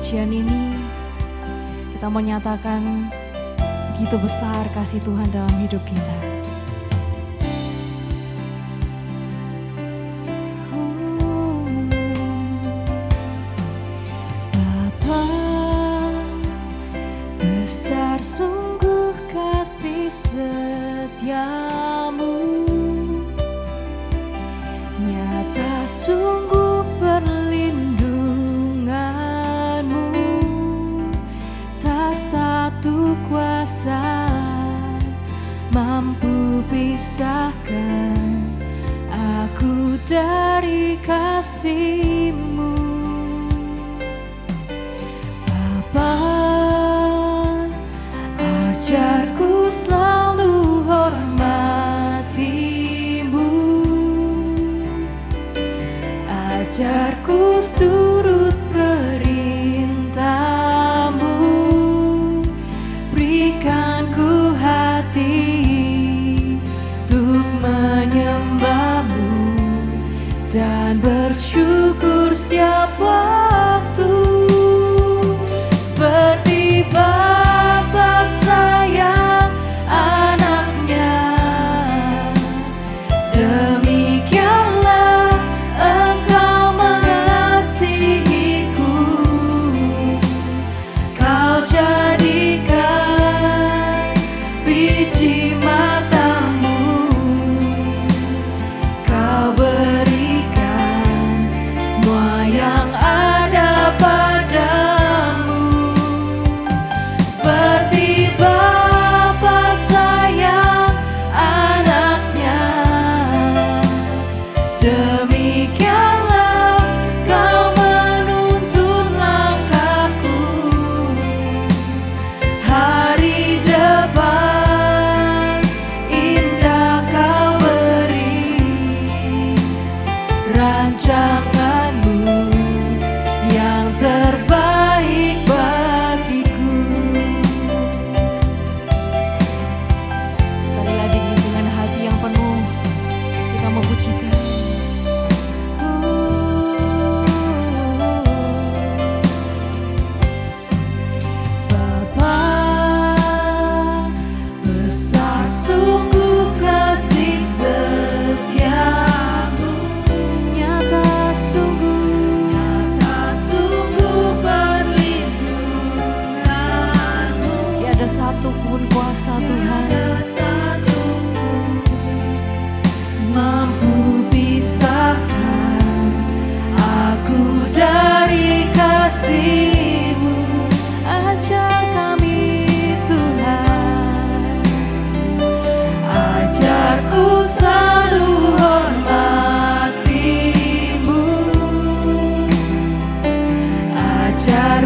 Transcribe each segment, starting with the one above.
pujian ini kita menyatakan begitu besar kasih Tuhan dalam hidup kita. Bapa, besar sungguh kasih setiamu, nyata sungguh perlindunganmu, tak satu kuasa mampu pisahkan aku dari kasih-Mu. Bapa, ajarku selalu hormati-Mu, ajarku turut perintah-Mu, berikan ku hati untuk menyembah-Mu dan bersyukur setiap waktu, seperti Bapa sayang anaknya, demikianlah Engkau mengasihiku. Kau jadikan biji mata-Mu, Kau berikan semua yang ada padamu, seperti Bapa sayang anaknya, demikianlah Kau menuntun langkahku. Hari depan indah Kau beri, rancangan-Mu yang terbaik bagiku. Sekali lagi dengan hati yang penuh kita memujikan.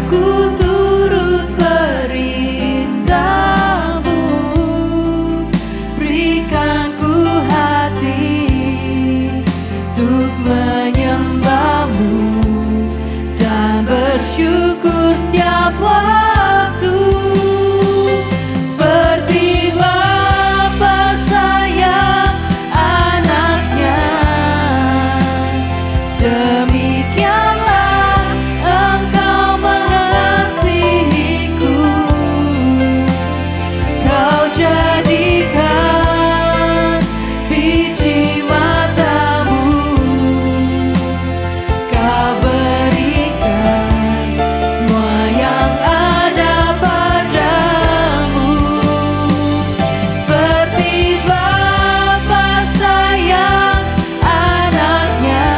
Ku turut perintahmu, berikan ku hati untuk menyembahmu dan bersyukur setiap waktu. Seperti Bapa sayang anaknya, demikianlah Engkau mengasihiku. Kau jadikan biji matamu, Kau berikan semua yang ada padamu. Seperti Bapa sayang anaknya,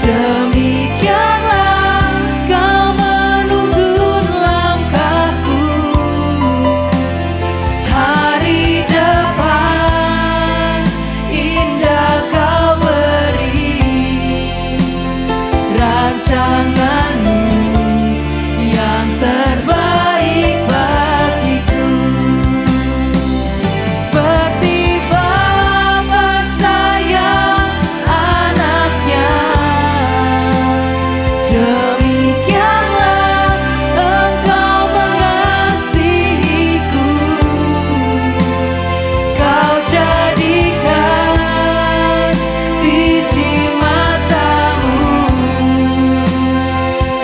demikianlah Kau menuntun langkahku. Hari depan indah Kau beri, rancanganmu yang terbaik bagiku. Seperti Bapa sayang anaknya, demikianlah Engkau mengasihiku. Kau jadikan biji matamu,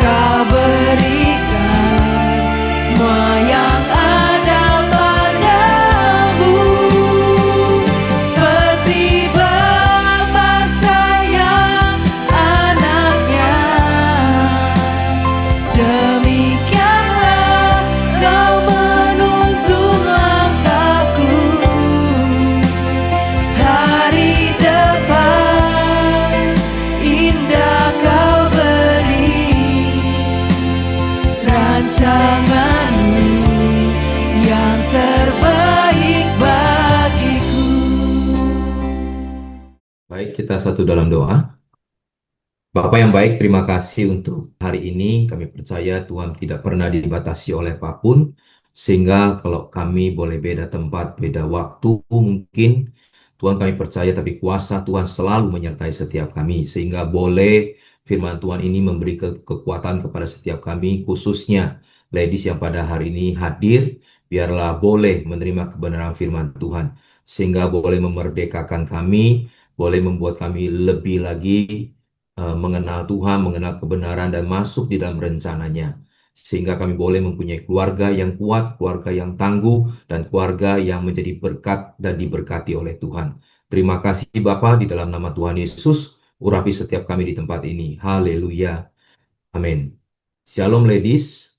Kau berikan semua yang ada padamu. Seperti Bapa sayang anaknya, demikianlah Kau menuntun langkahku. Hari depan indah Kau beri, rancanganmu yang terbaik bagiku. Baik, kita satu dalam doa. Bapak yang baik, terima kasih untuk hari ini. Kami percaya Tuhan tidak pernah dibatasi oleh apapun, sehingga kalau kami boleh beda tempat, beda waktu mungkin, Tuhan kami percaya, tapi kuasa Tuhan selalu menyertai setiap kami, sehingga boleh firman Tuhan ini memberi kekuatan kepada setiap kami, khususnya ladies yang pada hari ini hadir, biarlah boleh menerima kebenaran firman Tuhan, sehingga boleh memerdekakan kami, boleh membuat kami lebih lagi mengenal Tuhan, mengenal kebenaran, dan masuk di dalam rencananya. Sehingga kami boleh mempunyai keluarga yang kuat, keluarga yang tangguh, dan keluarga yang menjadi berkat dan diberkati oleh Tuhan. Terima kasih Bapa, di dalam nama Tuhan Yesus, urapi setiap kami di tempat ini. Haleluya. Amin. Shalom ladies.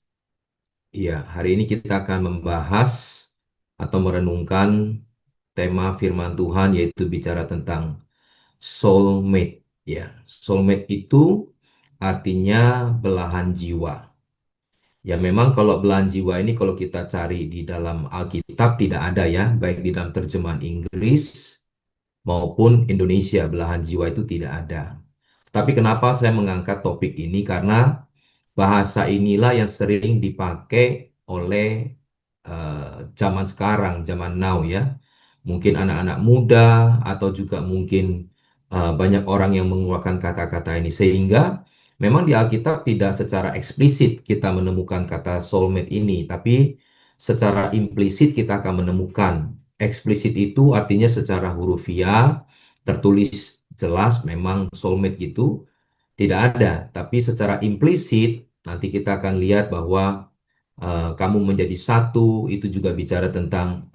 Iya, hari ini kita akan membahas atau merenungkan tema firman Tuhan, yaitu bicara tentang soulmate. Ya, soulmate itu artinya belahan jiwa. Ya, memang kalau belahan jiwa ini kalau kita cari di dalam Alkitab tidak ada ya, baik di dalam terjemahan Inggris maupun Indonesia, belahan jiwa itu tidak ada. Tapi kenapa saya mengangkat topik ini? Karena bahasa inilah yang sering dipakai oleh zaman sekarang, zaman now ya. Mungkin anak-anak muda atau juga mungkin banyak orang yang mengeluarkan kata-kata ini. Sehingga memang di Alkitab tidak secara eksplisit kita menemukan kata soulmate ini, tapi secara implisit kita akan menemukan. Eksplisit itu artinya secara hurufiah, tertulis jelas memang soulmate gitu tidak ada, tapi secara implisit nanti kita akan lihat bahwa kamu menjadi satu, itu juga bicara tentang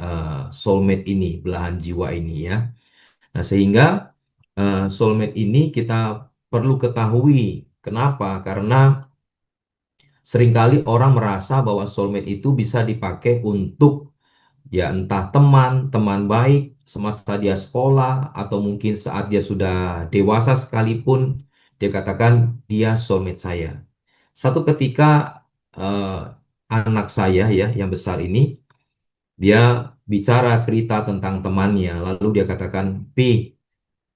soulmate ini, belahan jiwa ini ya. Nah, sehingga soulmate ini kita perlu ketahui. Kenapa? Karena seringkali orang merasa bahwa soulmate itu bisa dipakai untuk ya entah teman, teman baik semasa dia sekolah atau mungkin saat dia sudah dewasa sekalipun dia katakan dia soulmate saya. Satu ketika eh, anak saya ya yang besar ini dia bicara cerita tentang temannya lalu dia katakan, "Pi,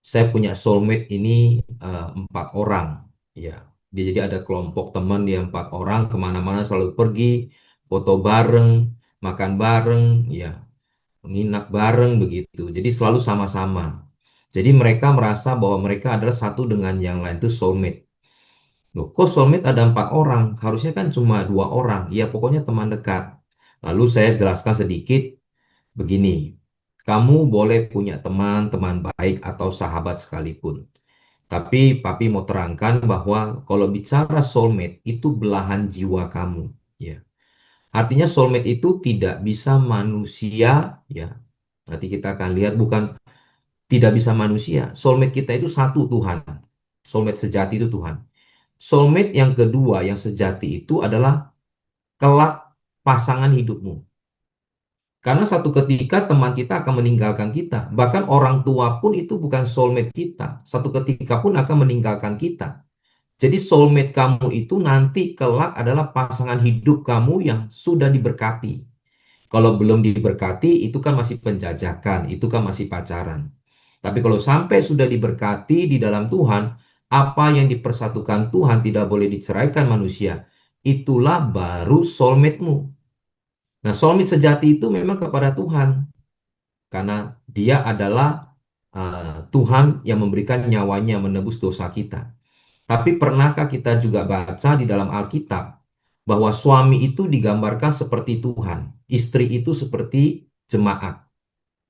saya punya soulmate ini 4 orang." Ya. Dia jadi ada kelompok teman dia 4 orang kemana-mana selalu pergi, foto bareng, makan bareng, ya, menginap bareng begitu. Jadi selalu sama-sama. Jadi mereka merasa bahwa mereka adalah satu dengan yang lain itu soulmate. Loh, kok soulmate ada 4 orang? Harusnya kan cuma 2 orang. Ya pokoknya teman dekat. Lalu saya jelaskan sedikit begini. Kamu boleh punya teman-teman baik atau sahabat sekalipun. Tapi papi mau terangkan bahwa kalau bicara soulmate itu belahan jiwa kamu. Ya. Artinya soulmate itu tidak bisa manusia, ya. Nanti kita akan lihat bukan tidak bisa manusia. Soulmate kita itu satu Tuhan. Soulmate sejati itu Tuhan. Soulmate yang kedua, yang sejati itu adalah kelak pasangan hidupmu. Karena satu ketika teman kita akan meninggalkan kita. Bahkan orang tua pun itu bukan soulmate kita. Satu ketika pun akan meninggalkan kita. Jadi soulmate kamu itu nanti kelak adalah pasangan hidup kamu yang sudah diberkati. Kalau belum diberkati, itu kan masih penjajakan, itu kan masih pacaran. Tapi kalau sampai sudah diberkati di dalam Tuhan, apa yang dipersatukan Tuhan tidak boleh diceraikan manusia. Itulah baru soulmate-mu. Nah, soulmate sejati itu memang kepada Tuhan. Karena dia adalah Tuhan yang memberikan nyawanya menebus dosa kita. Tapi pernahkah kita juga baca di dalam Alkitab bahwa suami itu digambarkan seperti Tuhan, istri itu seperti jemaat.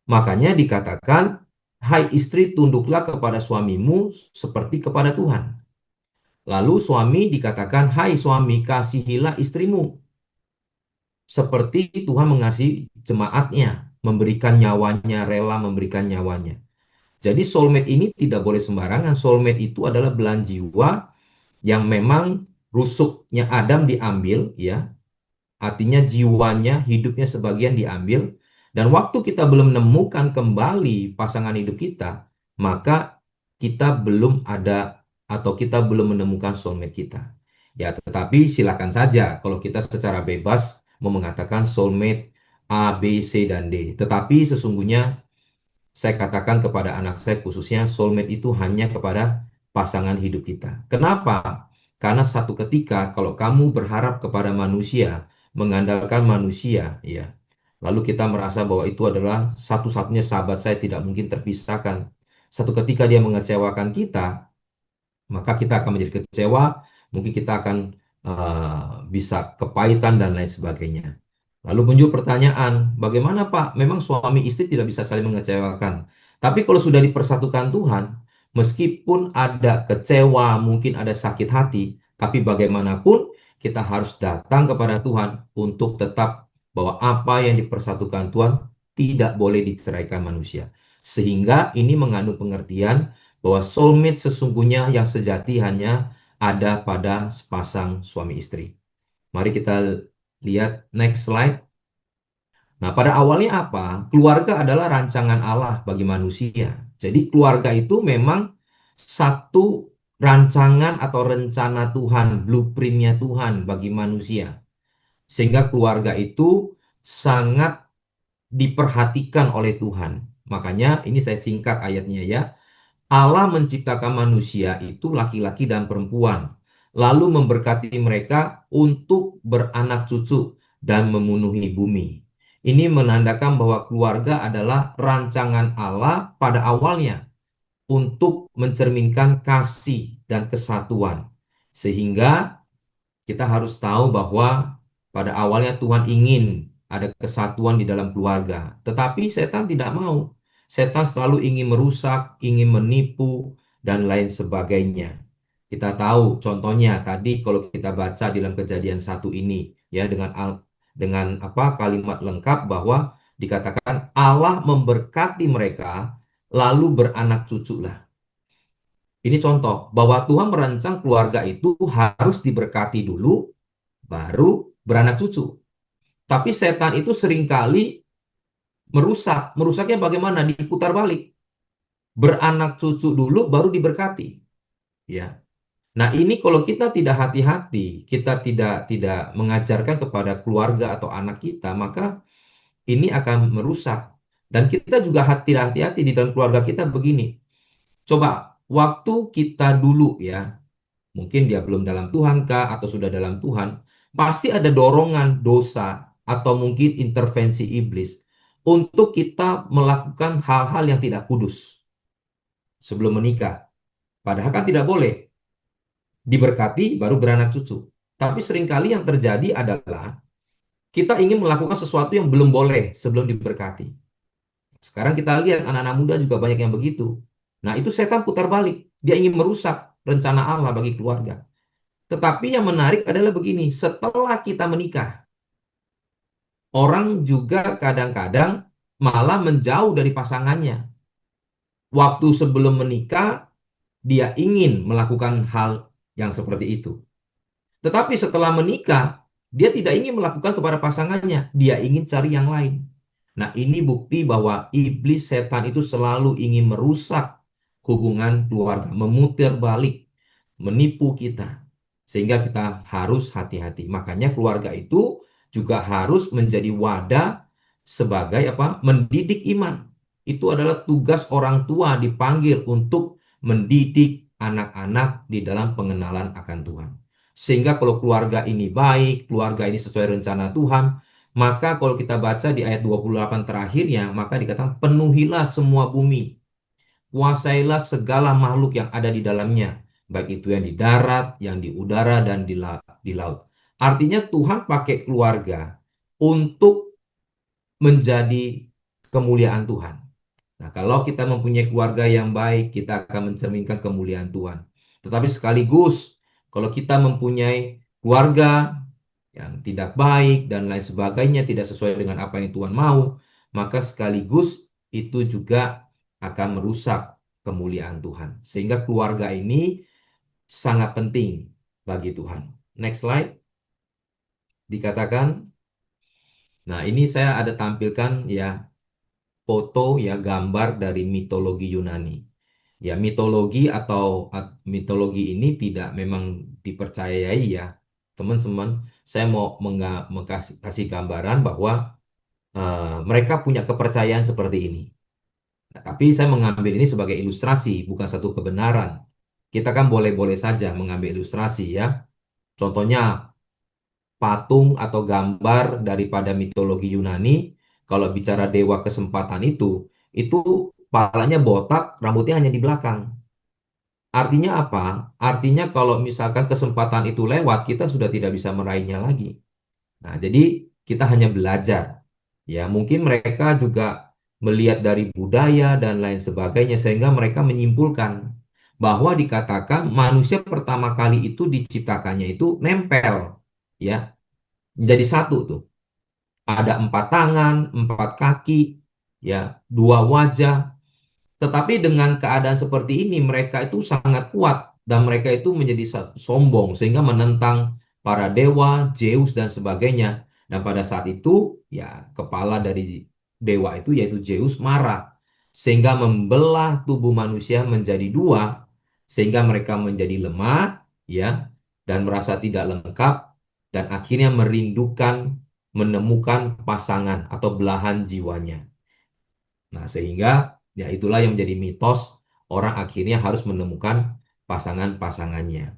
Makanya dikatakan, hai istri tunduklah kepada suamimu seperti kepada Tuhan. Lalu suami dikatakan, hai suami kasihilah istrimu seperti Tuhan mengasihi jemaatnya, memberikan nyawanya, rela memberikan nyawanya. Jadi soulmate ini tidak boleh sembarangan. Soulmate itu adalah belahan jiwa yang memang rusuknya Adam diambil, ya, artinya jiwanya, hidupnya sebagian diambil, dan waktu kita belum menemukan kembali pasangan hidup kita, maka kita belum ada atau kita belum menemukan soulmate kita. Ya, tetapi silakan saja kalau kita secara bebas mau mengatakan soulmate A, B, C, dan D. Tetapi sesungguhnya saya katakan kepada anak saya khususnya soulmate itu hanya kepada pasangan hidup kita. Kenapa? Karena satu ketika kalau kamu berharap kepada manusia, mengandalkan manusia, ya, lalu kita merasa bahwa itu adalah satu-satunya sahabat saya tidak mungkin terpisahkan. Satu ketika dia mengecewakan kita, maka kita akan menjadi kecewa, mungkin kita akan bisa kepahitan dan lain sebagainya. Lalu muncul pertanyaan, bagaimana Pak? Memang suami istri tidak bisa saling mengecewakan. Tapi kalau sudah dipersatukan Tuhan, meskipun ada kecewa, mungkin ada sakit hati, tapi bagaimanapun kita harus datang kepada Tuhan untuk tetap bahwa apa yang dipersatukan Tuhan tidak boleh diceraikan manusia. Sehingga ini mengandung pengertian bahwa soulmate sesungguhnya yang sejati hanya ada pada sepasang suami istri. Mari kita lihat next slide. Nah, pada awalnya apa? Keluarga adalah rancangan Allah bagi manusia. Jadi keluarga itu memang satu rancangan atau rencana Tuhan, blueprintnya Tuhan bagi manusia. Sehingga keluarga itu sangat diperhatikan oleh Tuhan. Makanya ini saya singkat ayatnya ya. Allah menciptakan manusia itu laki-laki dan perempuan, lalu memberkati mereka untuk beranak cucu dan memenuhi bumi. Ini menandakan bahwa keluarga adalah rancangan Allah pada awalnya untuk mencerminkan kasih dan kesatuan. Sehingga kita harus tahu bahwa pada awalnya Tuhan ingin ada kesatuan di dalam keluarga. Tetapi setan tidak mau. Setan selalu ingin merusak, ingin menipu, dan lain sebagainya. Kita tahu contohnya tadi kalau kita baca di dalam Kejadian 1 ini ya dengan apa kalimat lengkap bahwa dikatakan Allah memberkati mereka lalu beranak cucu lah. Ini contoh bahwa Tuhan merancang keluarga itu harus diberkati dulu baru beranak cucu. Tapi setan itu seringkali merusak. Merusaknya bagaimana? Diputar balik. Beranak cucu dulu baru diberkati. Ya. Nah, ini kalau kita tidak hati-hati, kita tidak mengajarkan kepada keluarga atau anak kita, maka ini akan merusak. Dan kita juga tidak hati-hati di dalam keluarga kita begini. Coba waktu kita dulu ya, mungkin dia belum dalam Tuhan kah atau sudah dalam Tuhan, pasti ada dorongan dosa atau mungkin intervensi iblis untuk kita melakukan hal-hal yang tidak kudus sebelum menikah. Padahal kan tidak boleh diberkati baru beranak cucu. Tapi seringkali yang terjadi adalah kita ingin melakukan sesuatu yang belum boleh sebelum diberkati. Sekarang kita lihat anak-anak muda juga banyak yang begitu. Nah, itu setan putar balik. Dia ingin merusak rencana Allah bagi keluarga. Tetapi yang menarik adalah begini, setelah kita menikah, orang juga kadang-kadang malah menjauh dari pasangannya. Waktu sebelum menikah, dia ingin melakukan hal yang seperti itu. Tetapi setelah menikah, dia tidak ingin melakukan kepada pasangannya, dia ingin cari yang lain. Nah, ini bukti bahwa iblis setan itu selalu ingin merusak hubungan keluarga, memutar balik, menipu kita. Sehingga kita harus hati-hati. Makanya keluarga itu juga harus menjadi wadah sebagai apa? Mendidik iman. Itu adalah tugas orang tua dipanggil untuk mendidik anak-anak di dalam pengenalan akan Tuhan. Sehingga kalau keluarga ini baik, keluarga ini sesuai rencana Tuhan, maka kalau kita baca di ayat 28 terakhirnya, maka dikatakan penuhilah semua bumi, kuasailah segala makhluk yang ada di dalamnya, baik itu yang di darat, yang di udara, dan di laut. Artinya Tuhan pakai keluarga untuk menjadi kemuliaan Tuhan. Nah, kalau kita mempunyai keluarga yang baik, kita akan mencerminkan kemuliaan Tuhan. Tetapi sekaligus, kalau kita mempunyai keluarga yang tidak baik dan lain sebagainya, tidak sesuai dengan apa yang Tuhan mau, maka sekaligus itu juga akan merusak kemuliaan Tuhan. Sehingga keluarga ini sangat penting bagi Tuhan. Next slide. Dikatakan, nah ini saya ada tampilkan ya foto ya gambar dari mitologi Yunani. Ya mitologi atau mitologi ini tidak memang dipercayai ya teman-teman. Saya mau kasih gambaran bahwa mereka punya kepercayaan seperti ini. Nah, tapi saya mengambil ini sebagai ilustrasi, bukan satu kebenaran. Kita kan boleh-boleh saja mengambil ilustrasi ya. Contohnya patung atau gambar daripada mitologi Yunani, kalau bicara dewa kesempatan itu kepalanya botak, rambutnya hanya di belakang. Artinya apa? Artinya kalau misalkan kesempatan itu lewat, kita sudah tidak bisa meraihnya lagi. Nah, jadi kita hanya belajar. Ya, mungkin mereka juga melihat dari budaya dan lain sebagainya sehingga mereka menyimpulkan bahwa dikatakan manusia pertama kali itu diciptakannya itu nempel, ya, menjadi satu tuh. Ada 4 tangan, 4 kaki, ya, 2 wajah. Tetapi dengan keadaan seperti ini, mereka itu sangat kuat dan mereka itu menjadi sombong sehingga menentang para dewa, Zeus dan sebagainya. Dan pada saat itu, ya kepala dari dewa itu yaitu Zeus marah sehingga membelah tubuh manusia menjadi 2 sehingga mereka menjadi lemah, ya, dan merasa tidak lengkap dan akhirnya merindukan menemukan pasangan atau belahan jiwanya. Nah, sehingga ya itulah yang menjadi mitos orang akhirnya harus menemukan pasangan-pasangannya.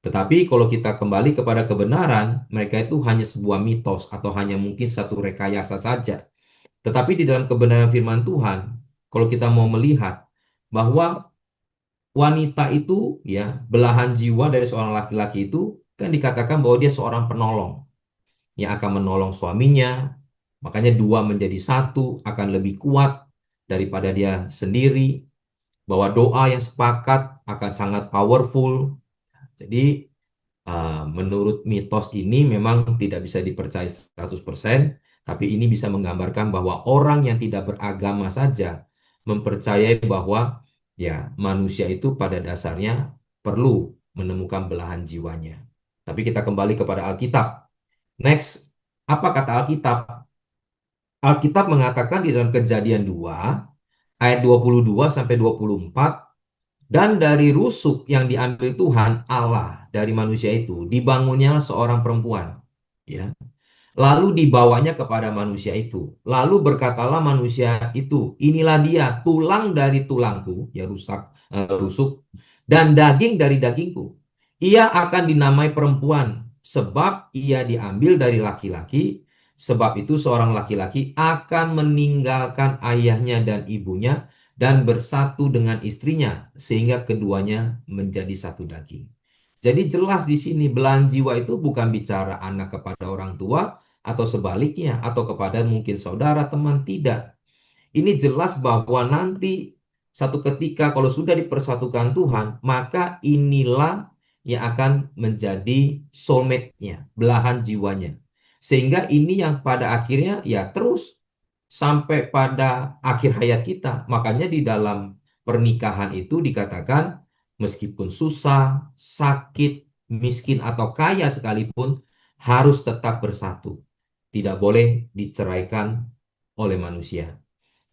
Tetapi kalau kita kembali kepada kebenaran, mereka itu hanya sebuah mitos atau hanya mungkin satu rekayasa saja. Tetapi di dalam kebenaran firman Tuhan, kalau kita mau melihat bahwa wanita itu ya belahan jiwa dari seorang laki-laki itu kan dikatakan bahwa dia seorang penolong yang akan menolong suaminya. Makanya 2 menjadi 1 akan lebih kuat daripada dia sendiri. Bahwa doa yang sepakat akan sangat powerful. Jadi menurut mitos ini memang tidak bisa dipercaya 100%, tapi ini bisa menggambarkan bahwa orang yang tidak beragama saja mempercayai bahwa ya manusia itu pada dasarnya perlu menemukan belahan jiwanya. Tapi kita kembali kepada Alkitab. Next, apa kata Alkitab? Alkitab mengatakan di dalam Kejadian 2 ayat 22 sampai 24, dan dari rusuk yang diambil Tuhan Allah dari manusia itu dibangunnya seorang perempuan, ya. Lalu dibawanya kepada manusia itu. Lalu berkatalah manusia itu, inilah dia tulang dari tulangku, ya rusuk, dan daging dari dagingku. Ia akan dinamai perempuan sebab ia diambil dari laki-laki. Sebab itu seorang laki-laki akan meninggalkan ayahnya dan ibunya dan bersatu dengan istrinya sehingga keduanya menjadi satu daging. Jadi jelas di sini belahan jiwa itu bukan bicara anak kepada orang tua atau sebaliknya atau kepada mungkin saudara, teman, tidak. Ini jelas bahwa nanti satu ketika kalau sudah dipersatukan Tuhan, maka inilah yang akan menjadi soulmate-nya, belahan jiwanya. Sehingga ini yang pada akhirnya ya terus sampai pada akhir hayat kita. Makanya di dalam pernikahan itu dikatakan meskipun susah, sakit, miskin atau kaya sekalipun harus tetap bersatu. Tidak boleh diceraikan oleh manusia.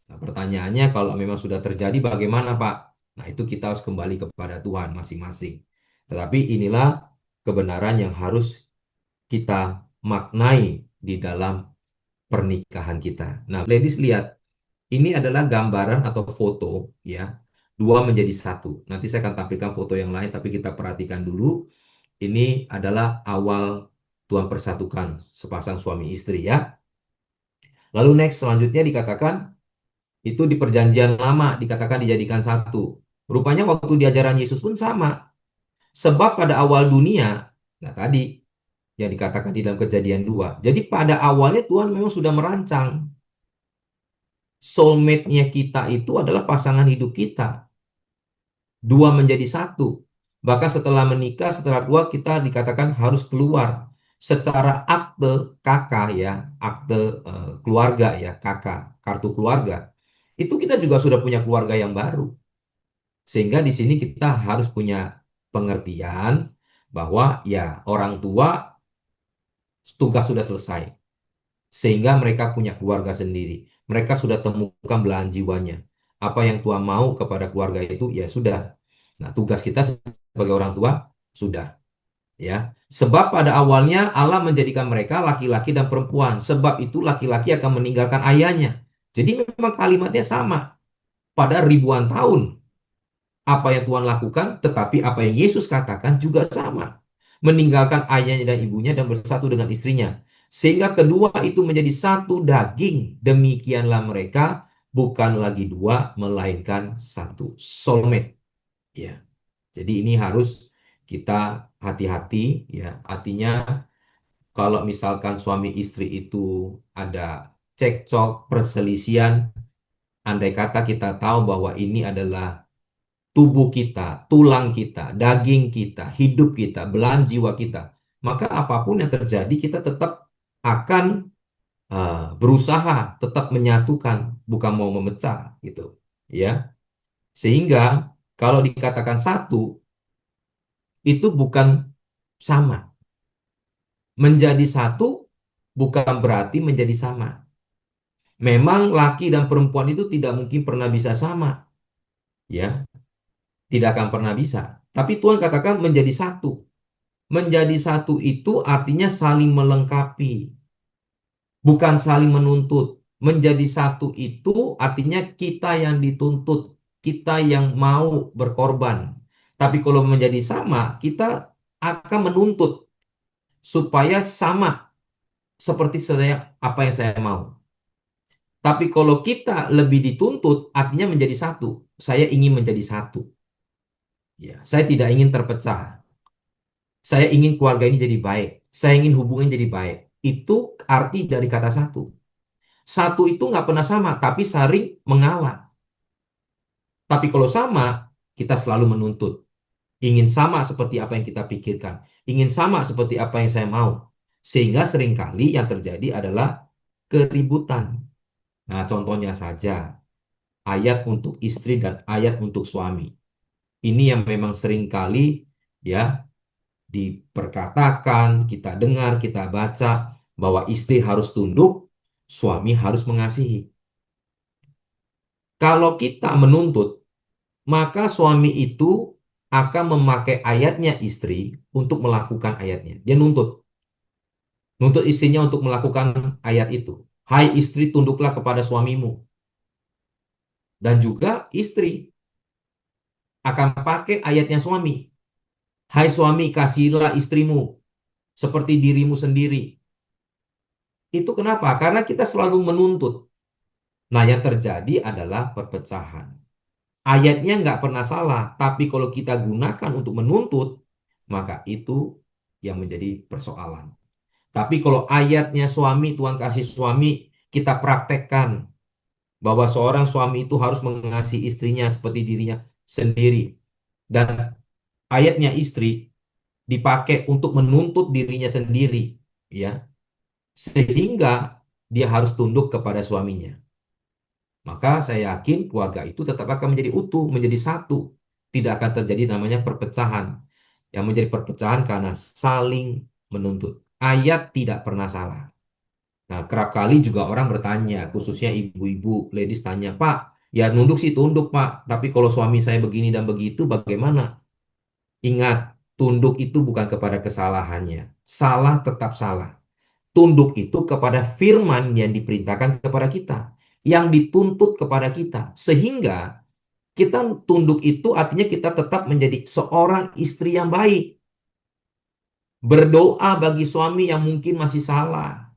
Nah, pertanyaannya kalau memang sudah terjadi bagaimana, Pak? Nah, itu kita harus kembali kepada Tuhan masing-masing. Tetapi inilah kebenaran yang harus kita maknai di dalam pernikahan kita. Nah, ladies lihat, ini adalah gambaran atau foto ya, dua menjadi satu. Nanti saya akan tampilkan foto yang lain, tapi kita perhatikan dulu. Ini adalah awal Tuhan persatukan sepasang suami istri ya. Lalu next selanjutnya dikatakan itu di perjanjian lama dikatakan dijadikan satu. Rupanya waktu di ajaran Yesus pun sama. Sebab pada awal dunia, nah tadi yang dikatakan di dalam Kejadian 2. Jadi pada awalnya Tuhan memang sudah merancang soulmate-nya kita itu adalah pasangan hidup kita. Dua menjadi satu. Bahkan setelah menikah, setelah tua kita dikatakan harus keluar. Secara akte kakak ya, akte keluarga ya, kakak, kartu keluarga. Itu kita juga sudah punya keluarga yang baru. Sehingga di sini kita harus punya pengertian bahwa ya orang tua tugas sudah selesai. Sehingga mereka punya keluarga sendiri. Mereka sudah temukan belahan jiwanya. Apa yang Tuhan mau kepada keluarga itu ya sudah. Nah, tugas kita sebagai orang tua sudah ya. Sebab pada awalnya Allah menjadikan mereka laki-laki dan perempuan. Sebab itu laki-laki akan meninggalkan ayahnya. Jadi memang kalimatnya sama pada ribuan tahun apa yang Tuhan lakukan, tetapi apa yang Yesus katakan juga sama. Meninggalkan ayahnya dan ibunya dan bersatu dengan istrinya. Sehingga kedua itu menjadi satu daging. Demikianlah mereka bukan lagi dua, melainkan satu. Soulmate. Ya. Jadi ini harus kita hati-hati. Ya. Artinya kalau misalkan suami istri itu ada cekcok, perselisihan, andai kata kita tahu bahwa ini adalah tubuh kita, tulang kita, daging kita, hidup kita, belahan jiwa kita, maka apapun yang terjadi kita tetap akan berusaha tetap menyatukan, bukan mau memecah gitu, ya. Sehingga kalau dikatakan satu itu bukan sama. Menjadi satu bukan berarti menjadi sama. Memang laki dan perempuan itu tidak mungkin pernah bisa sama, ya, tidak akan pernah bisa. Tapi Tuhan katakan menjadi satu. Menjadi satu itu artinya saling melengkapi, bukan saling menuntut. Menjadi satu itu artinya kita yang dituntut, kita yang mau berkorban. Tapi kalau menjadi sama, kita akan menuntut supaya sama seperti saya apa yang saya mau. Tapi kalau kita lebih dituntut, artinya menjadi satu. Saya ingin menjadi satu. Ya, saya tidak ingin terpecah. Saya ingin keluarga ini jadi baik. Saya ingin hubungan jadi baik. Itu arti dari kata satu. Satu itu nggak pernah sama, tapi saling mengalah. Tapi kalau sama, kita selalu menuntut. Ingin sama seperti apa yang kita pikirkan. Ingin sama seperti apa yang saya mau. Sehingga seringkali yang terjadi adalah keributan. Nah, contohnya saja, ayat untuk istri dan ayat untuk suami. Ini yang memang seringkali ya diperkatakan, kita dengar, kita baca bahwa istri harus tunduk, suami harus mengasihi. Kalau kita menuntut, maka suami itu akan memakai ayatnya istri untuk melakukan ayatnya. Dia nuntut istrinya untuk melakukan ayat itu. Hai istri, tunduklah kepada suamimu. Dan juga istri akan pakai ayatnya suami. Hai suami, kasihilah istrimu seperti dirimu sendiri. Itu kenapa? Karena kita selalu menuntut. Nah, yang terjadi adalah perpecahan. Ayatnya nggak pernah salah, tapi kalau kita gunakan untuk menuntut, maka itu yang menjadi persoalan. Tapi kalau ayatnya suami, Tuhan kasih suami, kita praktekkan bahwa seorang suami itu harus mengasihi istrinya seperti dirinya sendiri. Dan ayatnya istri dipakai untuk menuntut dirinya sendiri, ya, sehingga dia harus tunduk kepada suaminya. Maka saya yakin keluarga itu tetap akan menjadi utuh, menjadi satu. Tidak akan terjadi namanya perpecahan. Yang menjadi perpecahan karena saling menuntut. Ayat tidak pernah salah. Nah, kerap kali juga orang bertanya, khususnya ibu-ibu, ladies tanya, Pak, ya nunduk sih tunduk, Pak. Tapi kalau suami saya begini dan begitu, bagaimana? Ingat, tunduk itu bukan kepada kesalahannya. Salah tetap salah. Tunduk itu kepada firman yang diperintahkan kepada kita, yang dituntut kepada kita. Sehingga kita tunduk itu artinya kita tetap menjadi seorang istri yang baik. Berdoa bagi suami yang mungkin masih salah.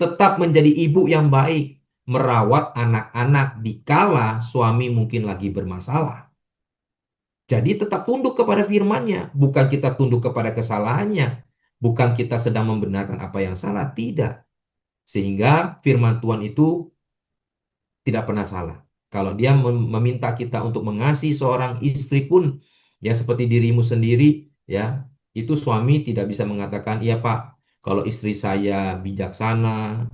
Tetap menjadi ibu yang baik. Merawat anak-anak dikala suami mungkin lagi bermasalah. Jadi tetap tunduk kepada firman-Nya, bukan kita tunduk kepada kesalahannya, bukan kita sedang membenarkan apa yang salah, tidak. Sehingga firman Tuhan itu tidak pernah salah. Kalau dia meminta kita untuk mengasihi seorang istri pun, ya seperti dirimu sendiri, ya, itu suami tidak bisa mengatakan, iya Pak, kalau istri saya bijaksana,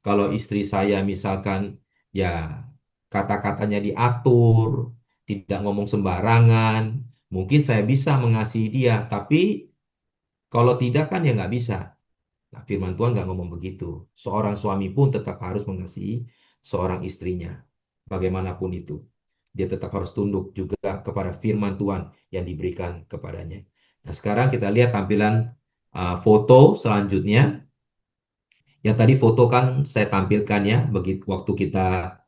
kalau istri saya misalkan, ya kata-katanya diatur, tidak ngomong sembarangan, mungkin saya bisa mengasihi dia, tapi kalau tidak kan ya nggak bisa. Nah, firman Tuhan nggak ngomong begitu. Seorang suami pun tetap harus mengasihi seorang istrinya. Bagaimanapun itu. Dia tetap harus tunduk juga kepada firman Tuhan yang diberikan kepadanya. Nah, sekarang kita lihat tampilan foto selanjutnya. Yang tadi foto kan saya tampilkan ya, begitu waktu kita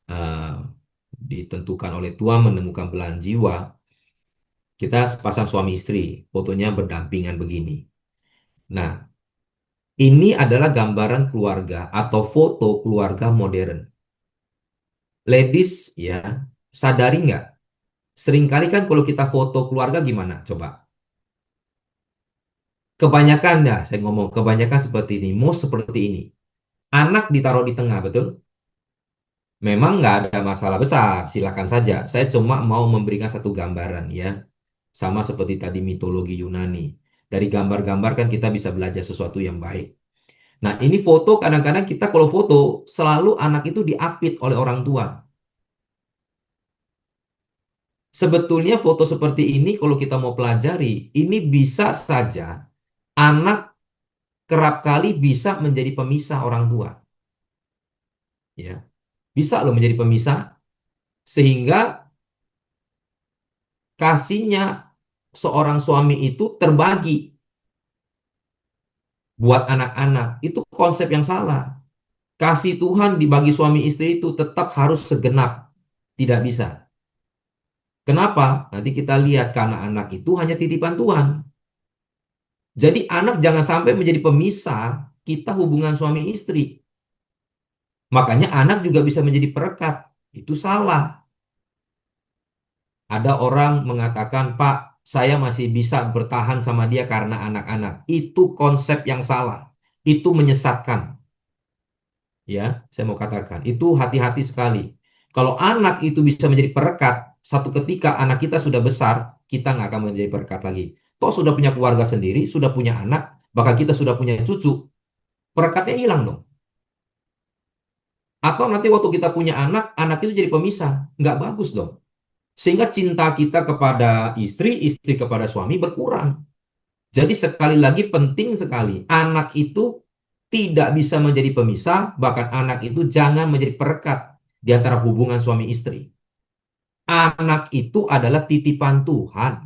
uh, ditentukan oleh Tuhan menemukan belahan jiwa. Kita sepasang suami istri, fotonya berdampingan begini. Nah, ini adalah gambaran keluarga atau foto keluarga modern. Ladies, ya, sadari nggak? Seringkali kan kalau kita foto keluarga gimana? Coba. Kebanyakan ya, saya ngomong kebanyakan seperti ini, most seperti ini. Anak ditaruh di tengah, betul? Memang nggak ada masalah besar, silakan saja. Saya cuma mau memberikan satu gambaran ya, sama seperti tadi mitologi Yunani. Dari gambar-gambar kan kita bisa belajar sesuatu yang baik. Nah, ini foto kadang-kadang kita kalau foto selalu anak itu diapit oleh orang tua. Sebetulnya foto seperti ini kalau kita mau pelajari, ini bisa saja anak kerap kali bisa menjadi pemisah orang tua. Ya, bisa loh menjadi pemisah sehingga kasihnya seorang suami itu terbagi buat anak-anak. Itu konsep yang salah. Kasih Tuhan dibagi suami istri itu tetap harus segenap. Tidak bisa. Kenapa? Nanti kita lihat karena anak itu hanya titipan Tuhan. Jadi anak jangan sampai menjadi pemisah kita hubungan suami istri. Makanya anak juga bisa menjadi perekat. Itu salah. Ada orang mengatakan, Pak, saya masih bisa bertahan sama dia karena anak-anak. Itu konsep yang salah. Itu menyesatkan. Ya, saya mau katakan. Itu hati-hati sekali. Kalau anak itu bisa menjadi perekat, satu ketika anak kita sudah besar, kita nggak akan menjadi perekat lagi. Toh sudah punya keluarga sendiri, sudah punya anak, bahkan kita sudah punya cucu. Perekatnya hilang dong. Atau nanti waktu kita punya anak, anak itu jadi pemisah. Nggak bagus dong. Sehingga cinta kita kepada istri, istri kepada suami berkurang. Jadi sekali lagi penting sekali, anak itu tidak bisa menjadi pemisah, bahkan anak itu jangan menjadi perekat di antara hubungan suami istri. Anak itu adalah titipan Tuhan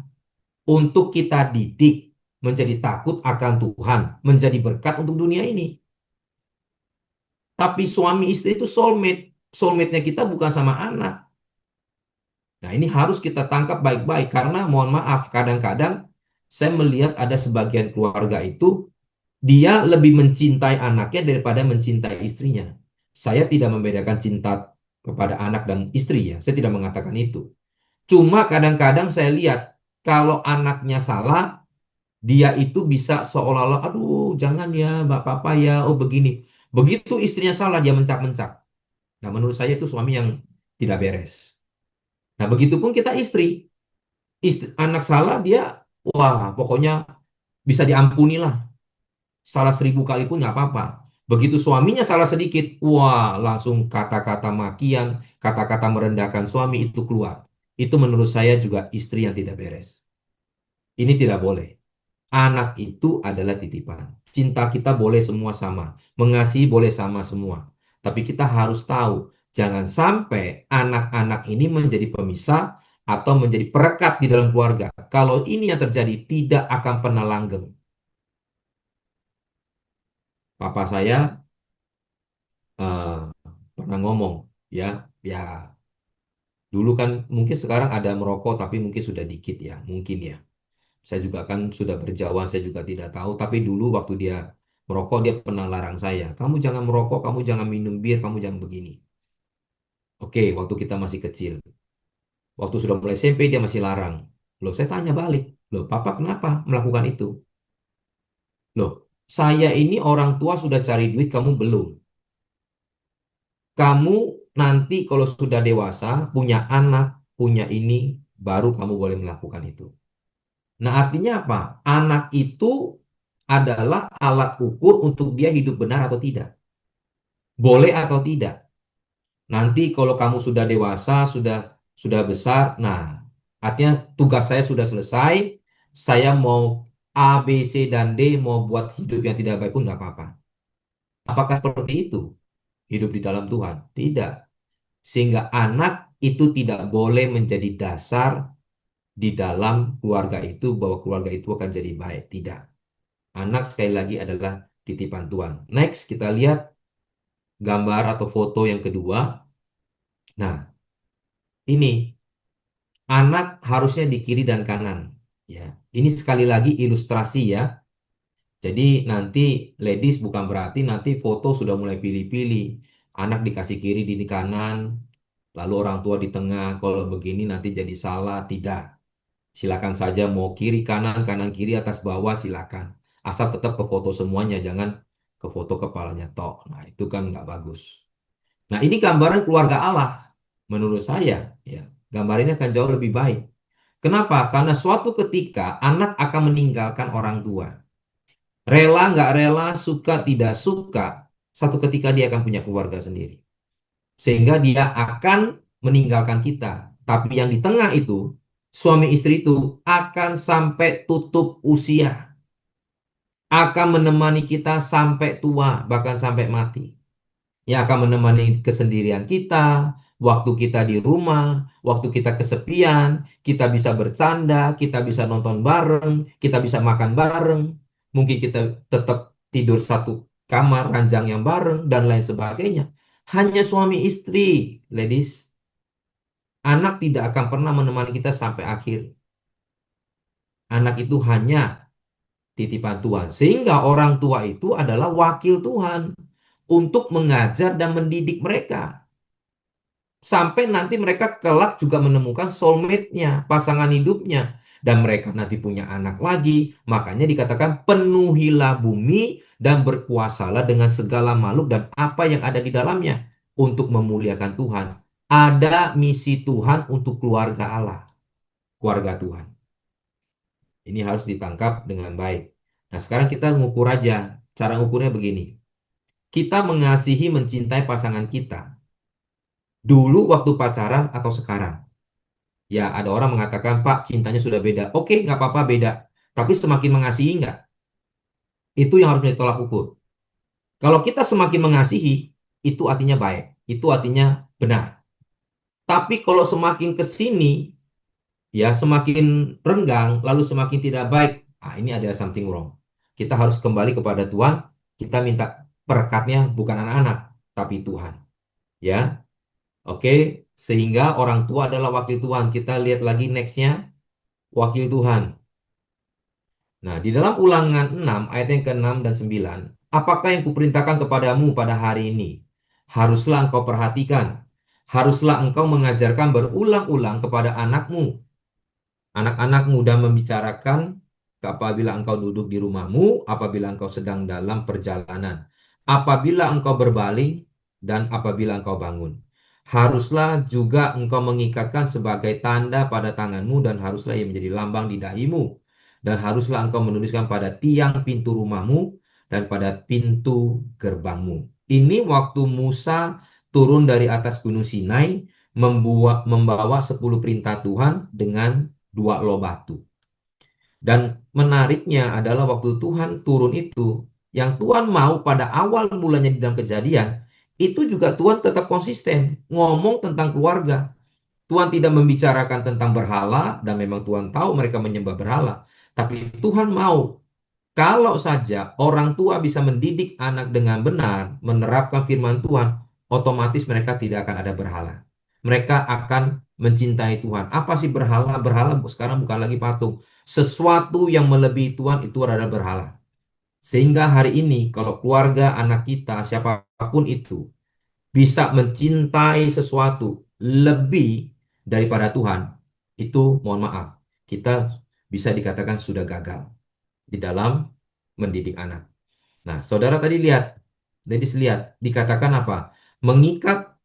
untuk kita didik menjadi takut akan Tuhan, menjadi berkat untuk dunia ini. Tapi suami istri itu soulmate. Soulmate-nya kita bukan sama anak. Nah, ini harus kita tangkap baik-baik karena mohon maaf, kadang-kadang saya melihat ada sebagian keluarga itu dia lebih mencintai anaknya daripada mencintai istrinya. Saya tidak membedakan cinta kepada anak dan istri ya, saya tidak mengatakan itu. Cuma kadang-kadang saya lihat kalau anaknya salah, dia itu bisa seolah-olah, aduh jangan ya Mbak Papa ya, oh begini. Begitu istrinya salah, dia mencak-mencak. Nah, menurut saya itu suami yang tidak beres. Nah, begitupun kita istri. Anak salah, dia, wah pokoknya bisa diampuni lah. Salah 1000 kali pun nggak apa-apa. Begitu suaminya salah sedikit, wah langsung kata-kata makian, kata-kata merendahkan suami itu keluar. Itu menurut saya juga istri yang tidak beres. Ini tidak boleh. Anak itu adalah titipan. Cinta kita boleh semua sama. Mengasihi boleh sama semua. Tapi kita harus tahu, jangan sampai anak-anak ini menjadi pemisah atau menjadi perekat di dalam keluarga. Kalau ini yang terjadi, tidak akan pernah langgeng. Papa saya eh, pernah ngomong, ya, ya, dulu kan mungkin sekarang ada merokok, tapi mungkin sudah dikit ya, mungkin ya. Saya juga kan sudah berjauhan, saya juga tidak tahu. Tapi dulu waktu dia merokok, dia pernah larang saya. Kamu jangan merokok, kamu jangan minum bir, kamu jangan begini. Oke, waktu kita masih kecil. Waktu sudah mulai SMP, dia masih larang. Loh, saya tanya balik. Loh, Papa kenapa melakukan itu? Loh, saya ini orang tua sudah cari duit, kamu belum. Kamu nanti kalau sudah dewasa, punya anak, punya ini, baru kamu boleh melakukan itu. Nah, artinya apa? Anak itu adalah alat ukur untuk dia hidup benar atau tidak. Boleh atau tidak. Nanti kalau kamu sudah dewasa, sudah besar, nah, artinya tugas saya sudah selesai. Saya mau A, B, C, dan D, mau buat hidup yang tidak baik pun nggak apa-apa. Apakah seperti itu? Hidup di dalam Tuhan? Tidak. Sehingga anak itu tidak boleh menjadi dasar di dalam keluarga itu bahwa keluarga itu akan jadi baik. Tidak. Anak sekali lagi adalah titipan Tuhan. Next, kita lihat gambar atau foto yang kedua. Nah, ini anak harusnya di kiri dan kanan. Ya, ini sekali lagi ilustrasi ya. Jadi nanti ladies bukan berarti nanti foto sudah mulai pilih-pilih. Anak dikasih kiri di kanan, lalu orang tua di tengah. Kalau begini nanti jadi salah. Tidak. Silakan saja mau kiri kanan, kanan kiri, atas bawah silakan. Asal tetap ke foto semuanya, jangan ke foto kepalanya tok. Nah, itu kan nggak bagus. Nah, ini gambaran keluarga Allah menurut saya, ya. Gambar ini akan jauh lebih baik. Kenapa? Karena suatu ketika anak akan meninggalkan orang tua. Rela nggak rela, suka tidak suka, satu ketika dia akan punya keluarga sendiri. Sehingga dia akan meninggalkan kita. Tapi yang di tengah itu, suami istri itu akan sampai tutup usia. Akan menemani kita sampai tua, bahkan sampai mati. Yang akan menemani kesendirian kita, waktu kita di rumah, waktu kita kesepian, kita bisa bercanda, kita bisa nonton bareng, kita bisa makan bareng, mungkin kita tetap tidur satu kamar ranjang yang bareng, dan lain sebagainya. Hanya suami istri, ladies. Anak tidak akan pernah menemani kita sampai akhir. Anak itu hanya titipan Tuhan. Sehingga orang tua itu adalah wakil Tuhan untuk mengajar dan mendidik mereka. Sampai nanti mereka kelak juga menemukan soulmate-nya, pasangan hidupnya. Dan mereka nanti punya anak lagi. Makanya dikatakan penuhilah bumi dan berkuasalah dengan segala makhluk dan apa yang ada di dalamnya. Untuk memuliakan Tuhan. Ada misi Tuhan untuk keluarga Allah. Keluarga Tuhan. Ini harus ditangkap dengan baik. Nah, sekarang kita ngukur aja. Cara ngukurnya begini. Kita mengasihi, mencintai pasangan kita. Dulu waktu pacaran atau sekarang? Ya, ada orang mengatakan, Pak, cintanya sudah beda. Oke, nggak apa-apa beda. Tapi semakin mengasihi nggak? Itu yang harus ditolak ukur. Kalau kita semakin mengasihi, itu artinya baik. Itu artinya benar. Tapi kalau semakin ke sini, ya semakin renggang, lalu semakin tidak baik. Ah, ini ada something wrong. Kita harus kembali kepada Tuhan. Kita minta perekatnya bukan anak-anak, tapi Tuhan. Ya, Oke, sehingga orang tua adalah wakil Tuhan. Kita lihat lagi nextnya, wakil Tuhan. Nah, di dalam Ulangan 6 ayat yang ke-6 dan 9, apakah yang kuperintahkan kepadamu pada hari ini? Haruslah engkau perhatikan. Haruslah engkau mengajarkan berulang-ulang kepada anakmu. Anak-anak muda membicarakan apabila engkau duduk di rumahmu, apabila engkau sedang dalam perjalanan, apabila engkau berbaling, dan apabila engkau bangun. Haruslah juga engkau mengikatkan sebagai tanda pada tanganmu dan haruslah ia menjadi lambang di dahimu. Dan haruslah engkau menuliskan pada tiang pintu rumahmu dan pada pintu gerbangmu. Ini waktu Musa turun dari atas Gunung Sinai membawa 10 perintah Tuhan dengan dua loh batu. Dan menariknya adalah waktu Tuhan turun itu, yang Tuhan mau pada awal mulanya di dalam kejadian, itu juga Tuhan tetap konsisten ngomong tentang keluarga. Tuhan tidak membicarakan tentang berhala, dan memang Tuhan tahu mereka menyembah berhala. Tapi Tuhan mau kalau saja orang tua bisa mendidik anak dengan benar, menerapkan firman Tuhan, otomatis mereka tidak akan ada berhala. Mereka akan mencintai Tuhan. Apa sih berhala? Berhala sekarang bukan lagi patung. Sesuatu yang melebihi Tuhan itu adalah berhala. Sehingga hari ini kalau keluarga, anak kita, siapapun itu bisa mencintai sesuatu lebih daripada Tuhan, itu mohon maaf, kita bisa dikatakan sudah gagal di dalam mendidik anak. Nah, saudara tadi lihat, dikatakan apa? Mengikat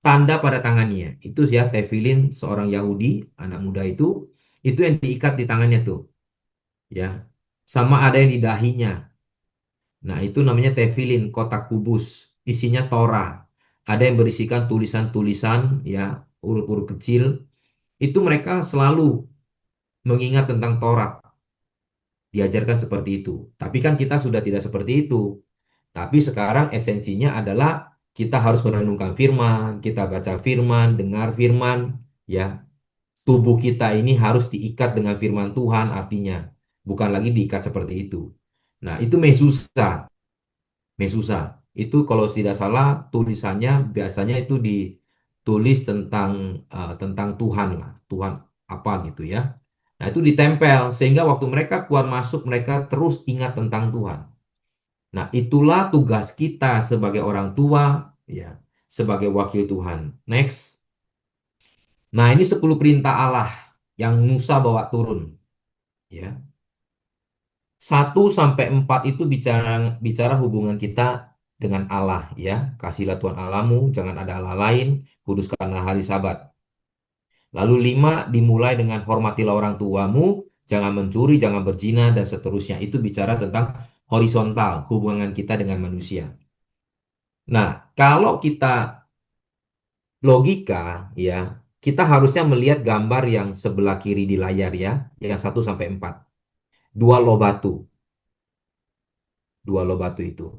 tanda pada tangannya. Itu ya tefilin seorang Yahudi, anak muda itu yang diikat di tangannya tuh, ya. Sama ada yang di dahinya. Nah, itu namanya tefilin, kotak kubus, isinya Torah. Ada yang berisikan tulisan-tulisan, ya, huruf-huruf kecil. Itu mereka selalu mengingat tentang Torah. Diajarkan seperti itu. Tapi kan kita sudah tidak seperti itu. Tapi sekarang esensinya adalah kita harus merenungkan firman, kita baca firman, dengar firman, ya. Tubuh kita ini harus diikat dengan firman Tuhan artinya, bukan lagi diikat seperti itu. Nah, itu Mesusa. Mesusa. Itu kalau tidak salah tulisannya biasanya itu ditulis tentang Tuhan lah, Tuhan apa gitu ya. Nah, itu ditempel sehingga waktu mereka keluar masuk mereka terus ingat tentang Tuhan. Nah, itulah tugas kita sebagai orang tua, ya, sebagai wakil Tuhan. Next. Nah, ini 10 perintah Allah yang Musa bawa turun, ya. 1 sampai 4 itu bicara bicara hubungan kita dengan Allah, ya. Kasihlah Tuhan Allahmu, jangan ada Allah lain, kuduskanlah hari Sabat. Lalu 5 dimulai dengan hormatilah orang tuamu, jangan mencuri, jangan berzina, dan seterusnya. Itu bicara tentang horizontal, hubungan kita dengan manusia. Nah, kalau kita logika, ya, kita harusnya melihat gambar yang sebelah kiri di layar, ya, yang 1 sampai 4. Dua loh batu, dua loh batu itu.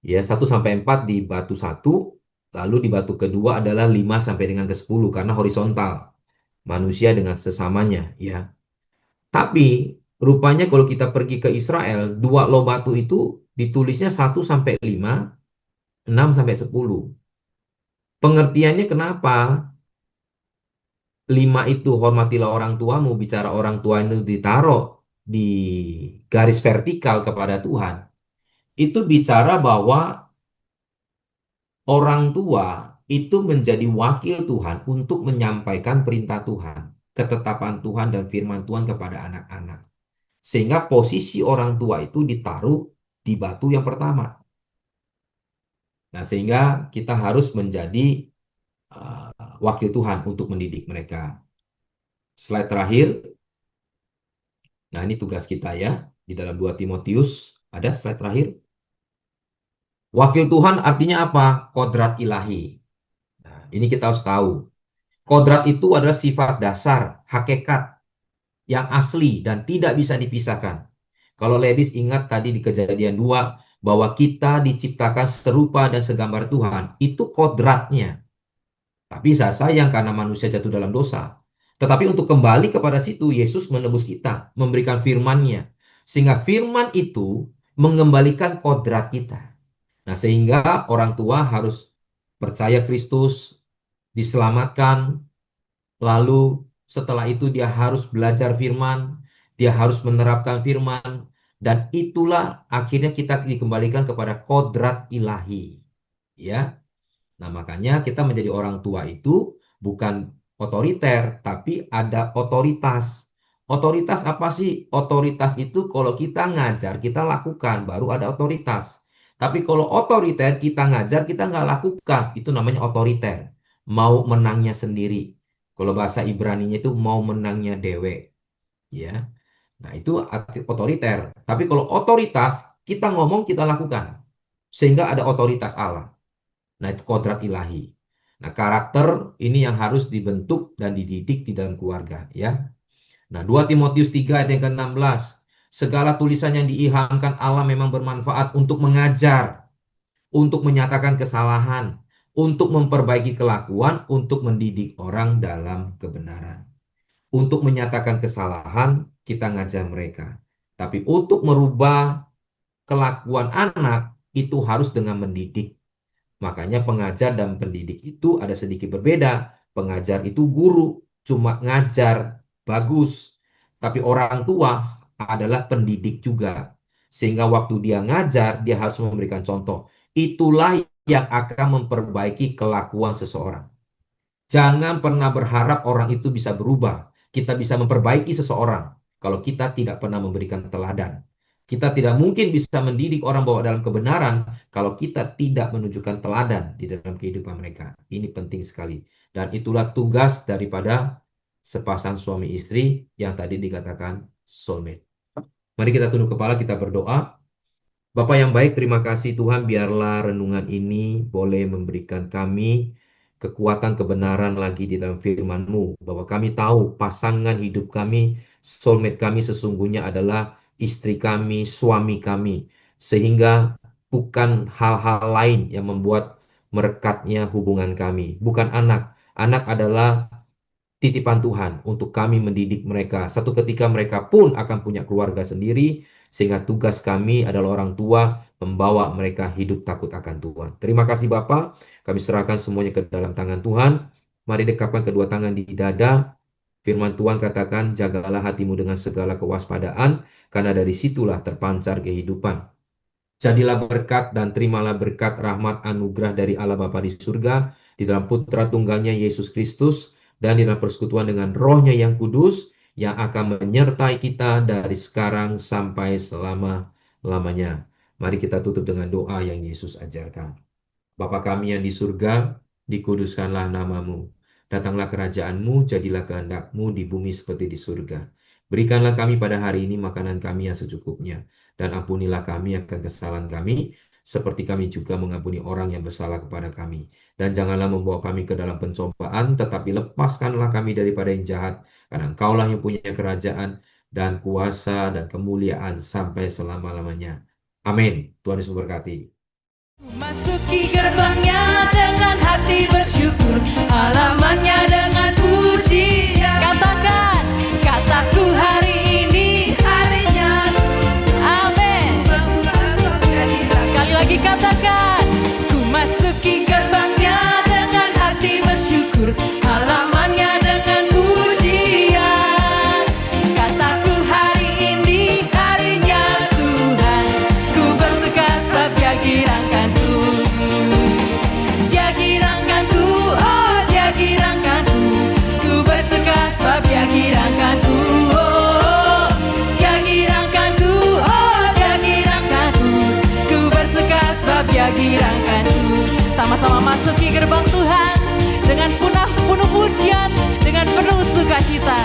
Ya, 1 sampai 4 di batu satu, lalu di batu kedua adalah 5 sampai dengan ke 10 karena horizontal. Manusia dengan sesamanya, ya. Tapi rupanya kalau kita pergi ke Israel, dua loh batu itu ditulisnya 1 sampai 5, 6 sampai 10. Pengertiannya kenapa? 5 itu hormatilah orang tuamu, bicara orang tua itu ditaruh di garis vertikal kepada Tuhan. Itu bicara bahwa orang tua itu menjadi wakil Tuhan untuk menyampaikan perintah Tuhan, ketetapan Tuhan dan firman Tuhan kepada anak-anak. Sehingga posisi orang tua itu ditaruh di batu yang pertama. Nah, sehingga kita harus menjadi wakil Tuhan untuk mendidik mereka. Slide terakhir. Nah, ini tugas kita ya. Di dalam 2 Timotius, ada slide terakhir. Wakil Tuhan artinya apa? Kodrat ilahi. Nah, ini kita harus tahu. Kodrat itu adalah sifat dasar, hakikat yang asli dan tidak bisa dipisahkan. Kalau ladies ingat tadi di Kejadian 2, bahwa kita diciptakan serupa dan segambar Tuhan. Itu kodratnya. Tapi saya sayang karena manusia jatuh dalam dosa. Tetapi untuk kembali kepada situ, Yesus menebus kita, memberikan firman-Nya. Sehingga firman itu mengembalikan kodrat kita. Nah, sehingga orang tua harus percaya Kristus, diselamatkan, lalu setelah itu dia harus belajar firman, dia harus menerapkan firman, dan itulah akhirnya kita dikembalikan kepada kodrat ilahi. Ya, nah makanya kita menjadi orang tua itu bukan otoriter, tapi ada otoritas. Otoritas apa sih? Otoritas itu kalau kita ngajar, kita lakukan, baru ada otoritas. Tapi kalau otoriter, kita ngajar, kita nggak lakukan, itu namanya otoriter. Mau menangnya sendiri. Kalau bahasa Ibraninya itu mau menangnya dewe. Ya, nah itu arti otoriter. Tapi kalau otoritas, kita ngomong, kita lakukan. Sehingga ada otoritas Allah. Nah, itu kodrat ilahi. Nah, karakter ini yang harus dibentuk dan dididik di dalam keluarga, ya. Nah, 2 Timotius 3 ayat yang ke-16. Segala tulisan yang diilhamkan Allah memang bermanfaat untuk mengajar, untuk menyatakan kesalahan, untuk memperbaiki kelakuan, untuk mendidik orang dalam kebenaran. Untuk menyatakan kesalahan, kita ngajar mereka. Tapi untuk merubah kelakuan anak, itu harus dengan mendidik. Makanya pengajar dan pendidik itu ada sedikit berbeda. Pengajar itu guru, cuma ngajar, bagus. Tapi orang tua adalah pendidik juga. Sehingga waktu dia ngajar, dia harus memberikan contoh. Itulah yang akan memperbaiki kelakuan seseorang. Jangan pernah berharap orang itu bisa berubah. Kita bisa memperbaiki seseorang kalau kita tidak pernah memberikan teladan. Kita tidak mungkin bisa mendidik orang bawa dalam kebenaran kalau kita tidak menunjukkan teladan di dalam kehidupan mereka. Ini penting sekali. Dan itulah tugas daripada sepasang suami istri yang tadi dikatakan soulmate. Mari kita tunduk kepala, kita berdoa. Bapak yang baik, terima kasih Tuhan, biarlah renungan ini boleh memberikan kami kekuatan kebenaran lagi di dalam firman-Mu. Bahwa kami tahu pasangan hidup kami, soulmate kami sesungguhnya adalah istri kami, suami kami. Sehingga bukan hal-hal lain yang membuat merekatnya hubungan kami. Bukan anak. Anak adalah titipan Tuhan untuk kami mendidik mereka. Satu ketika mereka pun akan punya keluarga sendiri, sehingga tugas kami adalah orang tua membawa mereka hidup takut akan Tuhan. Terima kasih Bapa, kami serahkan semuanya ke dalam tangan Tuhan. Mari dekapkan kedua tangan di dada. Firman Tuhan katakan, jagalah hatimu dengan segala kewaspadaan, karena dari situlah terpancar kehidupan. Jadilah berkat dan terimalah berkat rahmat anugerah dari Allah Bapa di surga, di dalam putra tunggalnya Yesus Kristus, dan di dalam persekutuan dengan rohnya yang kudus, yang akan menyertai kita dari sekarang sampai selama-lamanya. Mari kita tutup dengan doa yang Yesus ajarkan. Bapa kami yang di surga, dikuduskanlah namamu. Datanglah kerajaanmu, jadilah kehendakmu di bumi seperti di surga. Berikanlah kami pada hari ini makanan kami yang secukupnya. Dan ampunilah kami akan kesalahan kami, seperti kami juga mengampuni orang yang bersalah kepada kami. Dan janganlah membawa kami ke dalam pencobaan, tetapi lepaskanlah kami daripada yang jahat. Karena Engkaulah yang punya kerajaan dan kuasa dan kemuliaan sampai selama-lamanya. Amin. Tuhan Yesus berkati. Masuki gerbangnya dengan hati bersyukur, halamannya dengan pujian. Katakan, kataku hari ini harinya. Amin. Sekali lagi katakan, ku masuki gerbangnya dengan hati bersyukur, halamannya dengan pujian. Kataku hari ini harinya Tuhan, ku bersuka sebab Dia girangkanku. Dia girangkanku, oh Dia girangkanku, ku bersuka sebab Dia girangkanku. Oh, Dia girangkanku, oh Dia girangkanku, ku bersuka sebab Dia girangkanku. Sama-sama masuki gerbang Tuhan dengan penuh pujian, dengan penuh sukacita.